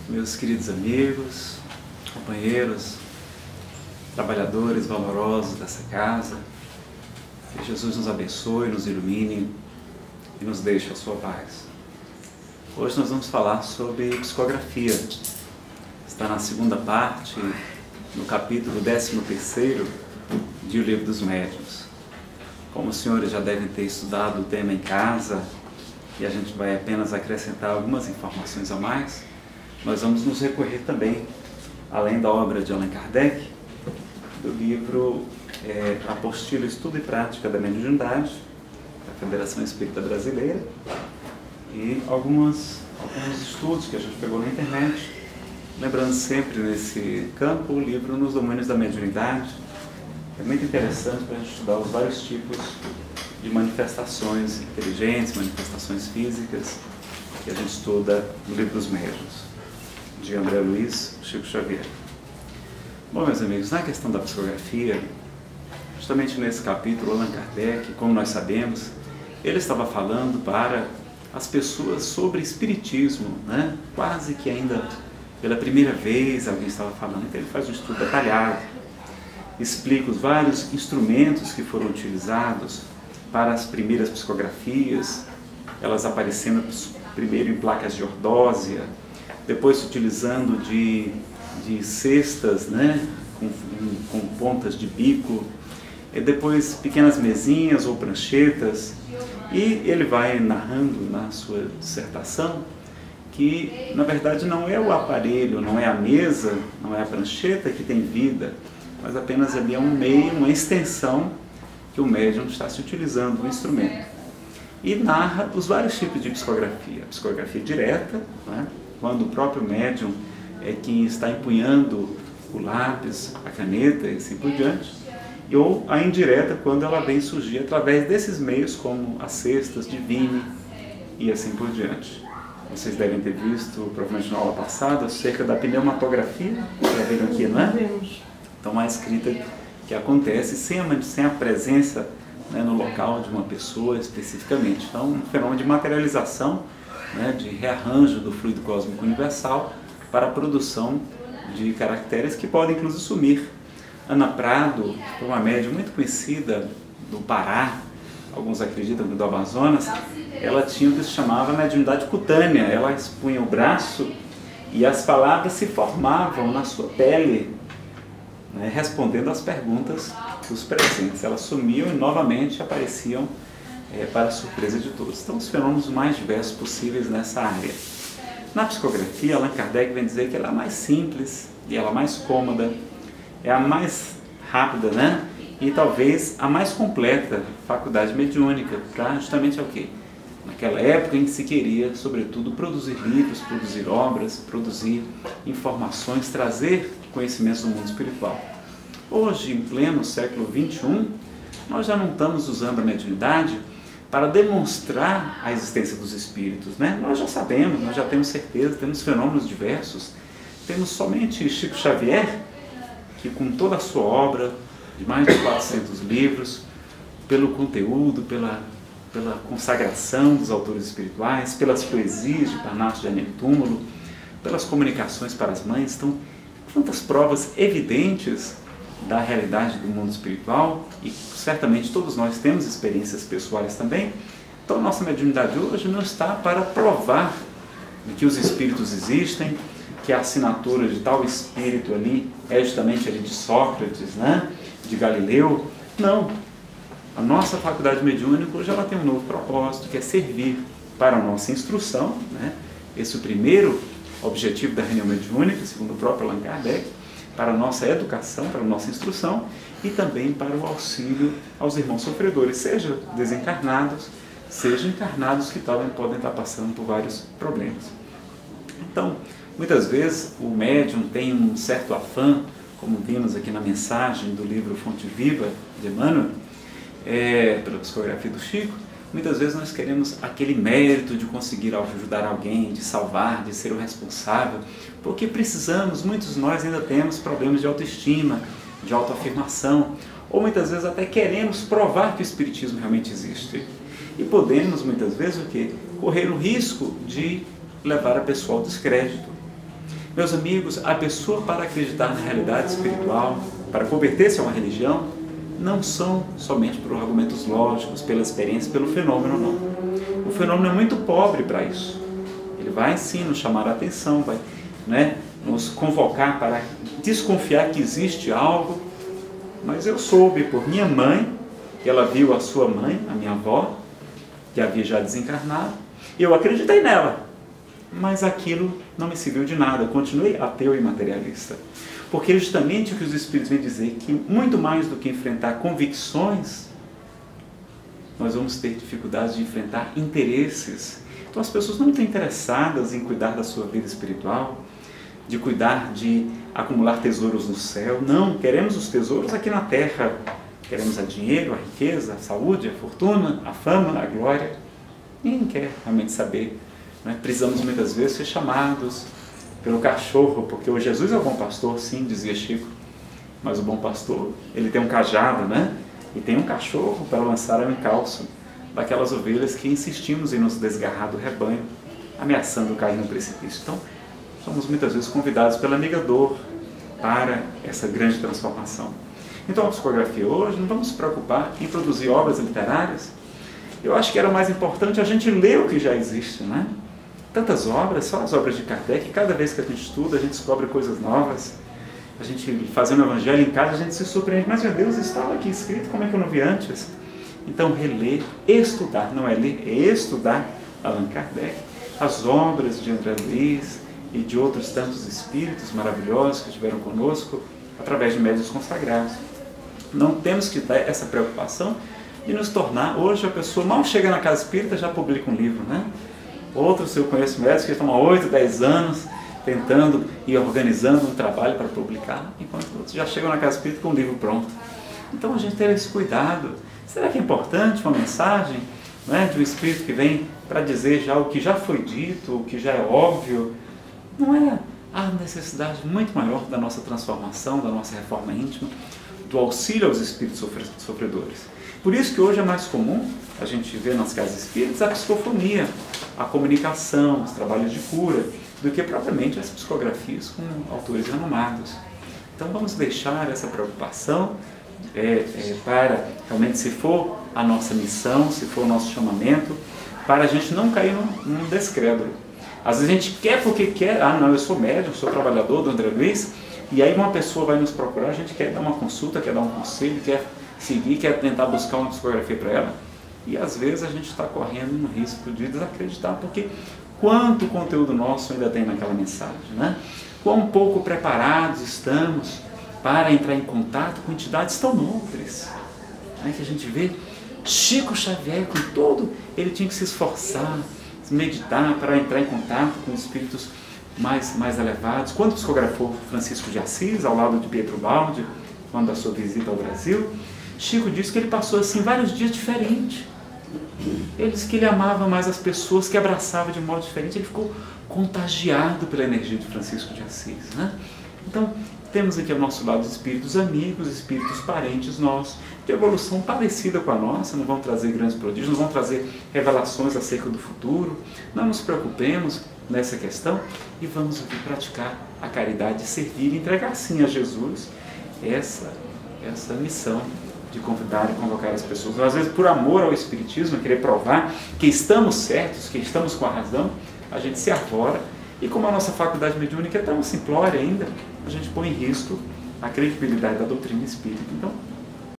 meus queridos amigos, companheiros, trabalhadores valorosos dessa casa. Que Jesus nos abençoe, nos ilumine e nos deixe a sua paz. Hoje nós vamos falar sobre psicografia. Está na segunda parte, no capítulo 13º de O Livro dos Médiuns. Como os senhores já devem ter estudado o tema em casa, e a gente vai apenas acrescentar algumas informações a mais, nós vamos nos recorrer também, além da obra de Allan Kardec, do livro Apostila, Estudo e Prática da Mediunidade, da Federação Espírita Brasileira, e alguns estudos que a gente pegou na internet, lembrando sempre nesse campo o livro Nos Domínios da Mediunidade. É muito interessante para a gente estudar os vários tipos de manifestações inteligentes, manifestações físicas, que a gente estuda no Livro dos Médiuns, de André Luiz Chico Xavier. Bom, meus amigos, na questão da psicografia, justamente nesse capítulo, Allan Kardec, como nós sabemos, ele estava falando para as pessoas sobre espiritismo, né? Quase que ainda pela primeira vez alguém estava falando, então ele faz um estudo detalhado, explica os vários instrumentos que foram utilizados para as primeiras psicografias, elas aparecendo primeiro em placas de ordósia, depois utilizando de cestas, né, com pontas de bico, e depois pequenas mesinhas ou pranchetas, e ele vai narrando na sua dissertação que, na verdade, não é o aparelho, não é a mesa, não é a prancheta que tem vida, mas apenas ali é um meio, uma extensão que o médium está se utilizando do instrumento. E narra os vários tipos de psicografia. A psicografia direta, né, quando o próprio médium é quem está empunhando o lápis, a caneta e assim por diante, ou a indireta, quando ela vem surgir através desses meios, como as cestas de vime e assim por diante. Vocês devem ter visto, provavelmente na aula passada, acerca da pneumatografia, já viram aqui, não é? Então, a escrita que acontece sem a presença, né, no local de uma pessoa especificamente. Então, um fenômeno de materialização, né, de rearranjo do fluido cósmico universal para a produção de caracteres que podem inclusive sumir. Ana Prado, uma médium muito conhecida do Pará, alguns acreditam que do Amazonas, ela tinha o que se chamava mediunidade cutânea. Ela expunha o braço e as palavras se formavam na sua pele, né, respondendo às perguntas dos presentes. Elas sumiam e novamente apareciam para a surpresa de todos. Então, os fenômenos mais diversos possíveis nessa área. Na psicografia, Allan Kardec vem dizer que ela é a mais simples e ela é a mais cômoda, é a mais rápida, né? E talvez a mais completa faculdade mediúnica, para justamente o quê? Naquela época em que se queria, sobretudo, produzir livros, produzir obras, produzir informações, trazer conhecimentos do mundo espiritual. Hoje, em pleno século XXI, nós já não estamos usando a mediunidade para demonstrar a existência dos espíritos, né? Nós já sabemos, nós já temos certeza, temos fenômenos diversos. Temos somente Chico Xavier, que com toda a sua obra, de mais de 400 livros, pelo conteúdo, pela consagração dos autores espirituais, pelas poesias de Parnaso de Anênio Túmulo, pelas comunicações para as mães, então, quantas provas evidentes da realidade do mundo espiritual, e certamente todos nós temos experiências pessoais também. Então, a nossa mediunidade hoje não está para provar que os espíritos existem, que a assinatura de tal espírito ali é justamente ali de Sócrates, né? De Galileu. Não. A nossa faculdade mediúnica hoje ela tem um novo propósito, que é servir para a nossa instrução, né? Esse é o primeiro objetivo da reunião mediúnica, segundo o próprio Allan Kardec, para a nossa educação, para a nossa instrução e também para o auxílio aos irmãos sofredores, seja desencarnados, seja encarnados que podem estar passando por vários problemas. Então, muitas vezes o médium tem um certo afã, como vimos aqui na mensagem do livro Fonte Viva de Emmanuel, pela psicografia do Chico. Muitas vezes nós queremos aquele mérito de conseguir ajudar alguém, de salvar, de ser o responsável, porque precisamos, muitos de nós ainda temos problemas de autoestima, de autoafirmação, ou muitas vezes até queremos provar que o Espiritismo realmente existe. E podemos, muitas vezes, o quê? Correr o risco de levar a pessoa ao descrédito. Meus amigos, a pessoa, para acreditar na realidade espiritual, para converter-se a uma religião, não são somente por argumentos lógicos, pela experiência, pelo fenômeno, não. O fenômeno é muito pobre para isso. Ele vai sim nos chamar a atenção, vai, né, nos convocar para desconfiar que existe algo, mas eu soube por minha mãe, que ela viu a sua mãe, a minha avó, que havia já desencarnado, eu acreditei nela, mas aquilo não me serviu de nada, eu continuei ateu e materialista. Porque justamente o que os Espíritos vêm dizer, que muito mais do que enfrentar convicções, nós vamos ter dificuldade de enfrentar interesses. Então as pessoas não estão interessadas em cuidar da sua vida espiritual, de cuidar de acumular tesouros no céu. Não, queremos os tesouros aqui na terra. Queremos o dinheiro, a riqueza, a saúde, a fortuna, a fama, a glória. Ninguém quer realmente saber. Né? Precisamos muitas vezes ser chamados pelo cachorro, porque o Jesus é o bom pastor, sim, dizia Chico. Mas o bom pastor, ele tem um cajado, né? E tem um cachorro para lançar ao encalço daquelas ovelhas que insistimos em nos desgarrar do rebanho, ameaçando cair no precipício. Então, somos muitas vezes convidados pela amiga dor para essa grande transformação. Então, a psicografia hoje, não vamos se preocupar em produzir obras literárias. Eu acho que era mais importante a gente ler o que já existe, né? Tantas obras, só as obras de Kardec, cada vez que a gente estuda, a gente descobre coisas novas. A gente fazendo o evangelho em casa, a gente se surpreende. Mas, meu Deus, estava aqui escrito, como é que eu não vi antes? Então, reler, estudar, não é ler, é estudar Allan Kardec, as obras de André Luiz e de outros tantos espíritos maravilhosos que estiveram conosco através de médiuns consagrados. Não temos que ter essa preocupação de nos tornar, hoje a pessoa mal chega na casa espírita já publica um livro, né? Outros, eu conheço médicos que estão há 8, 10 anos tentando e organizando um trabalho para publicar, enquanto outros já chegam na casa espírita com um livro pronto. Então a gente tem esse cuidado. Será que é importante uma mensagem, né, de um espírito que vem para dizer já o que já foi dito, o que já é óbvio? Não é a necessidade muito maior da nossa transformação, da nossa reforma íntima, do auxílio aos espíritos sofredores. Por isso que hoje é mais comum a gente ver nas casas espíritas a psicofonia, a comunicação, os trabalhos de cura, do que propriamente as psicografias com autores renomados. Então vamos deixar essa preocupação para realmente, se for a nossa missão, se for o nosso chamamento, para a gente não cair num descrédulo. Às vezes a gente quer porque quer, não, eu sou médium, sou trabalhador do André Luiz, e aí uma pessoa vai nos procurar, a gente quer dar uma consulta, quer dar um conselho, quer seguir, quer tentar buscar uma psicografia para ela, e às vezes a gente está correndo no risco de desacreditar, porque quanto conteúdo nosso ainda tem naquela mensagem, né? Quão pouco preparados estamos para entrar em contato com entidades tão nobres, né? Que a gente vê Chico Xavier, com todo, ele tinha que se esforçar, meditar para entrar em contato com espíritos mais elevados. Quando psicografou Francisco de Assis, ao lado de Pietro Baldi, quando da sua visita ao Brasil, Chico disse que ele passou assim vários dias diferentes. Ele disse que ele amava mais as pessoas, que abraçava de modo diferente. Ele ficou contagiado pela energia de Francisco de Assis, né? Então, temos aqui ao nosso lado espíritos amigos, espíritos parentes nossos, de evolução parecida com a nossa, não vão trazer grandes prodígios, não vão trazer revelações acerca do futuro. Não nos preocupemos nessa questão e vamos aqui praticar a caridade, servir e entregar sim a Jesus essa missão de convidar e convocar as pessoas. Às vezes, por amor ao Espiritismo, querer provar que estamos certos, que estamos com a razão, a gente se arvora, e como a nossa faculdade mediúnica é tão simplória ainda, a gente põe em risco a credibilidade da doutrina espírita. Então,